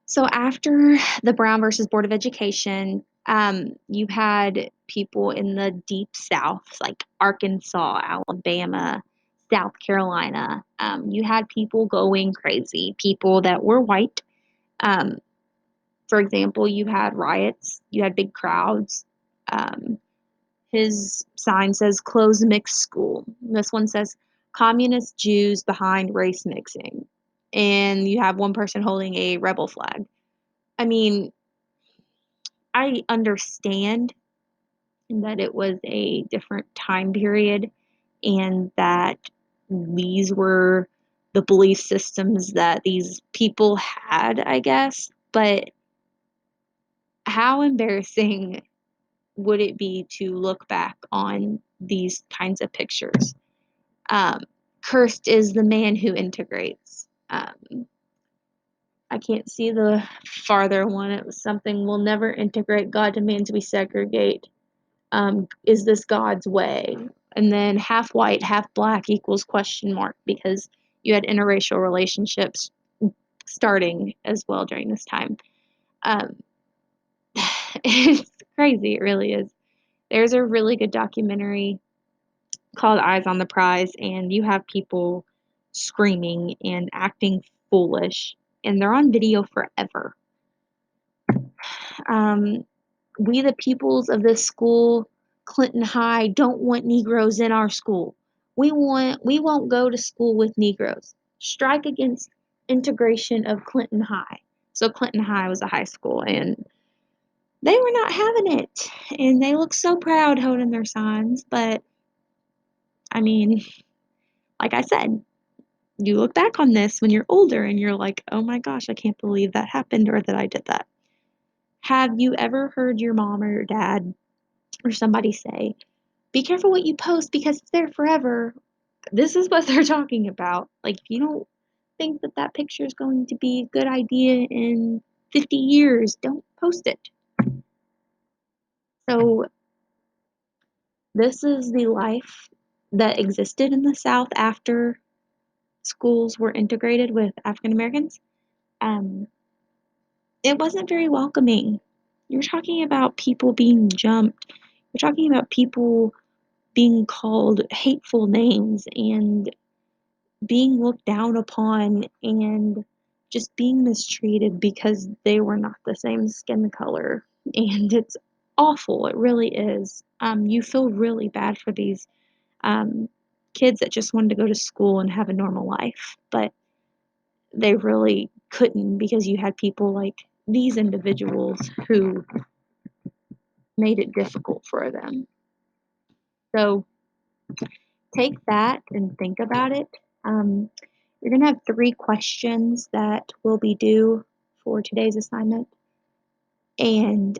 So after the Brown versus Board of Education, you had people in the deep South, like Arkansas, Alabama, South Carolina. You had people going crazy, people that were white. Um, for example, you had riots, you had big crowds. Um, his sign says close mixed school. This one says communist Jews behind race mixing. And you have one person holding a rebel flag. I mean, I understand that it was a different time period and that these were the belief systems that these people had, I guess. But how embarrassing would it be to look back on these kinds of pictures? Um, Cursed is the man who integrates. I can't see the farther one. It was something we'll never integrate. God demands we segregate. Is this God's way? And then half white, half black equals question mark because you had interracial relationships starting as well during this time. Um, it's crazy, it really is. There's a really good documentary called Eyes on the Prize, and you have people screaming and acting foolish, and they're on video forever. Um, we, the pupils of this school, Clinton High, don't want Negroes in our school. We won't go to school with Negroes. Strike against integration of Clinton High. So Clinton High was a high school, and they were not having it. And they look so proud holding their signs, but I mean, like I said, you look back on this when you're older and you're like, oh my gosh, I can't believe that happened or that I did that. Have you ever heard your mom or your dad or somebody say, be careful what you post because it's there forever? This is what they're talking about. Like, if you don't think that that picture is going to be a good idea in 50 years, don't post it. So, this is the life that existed in the South after schools were integrated with African Americans. Um, it wasn't very welcoming. You're talking about people being jumped. You're talking about people being called hateful names and being looked down upon and just being mistreated because they were not the same skin color. And it's awful. It really is. You feel really bad for these um, kids that just wanted to go to school and have a normal life, but they really couldn't because you had people like these individuals who made it difficult for them. So take that and think about it. Um, you're going to have 3 questions that will be due for today's assignment. And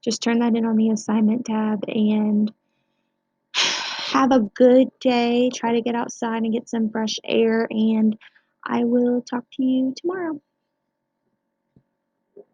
just turn that in on the assignment tab and have a good day. Try to get outside and get some fresh air. And I will talk to you tomorrow.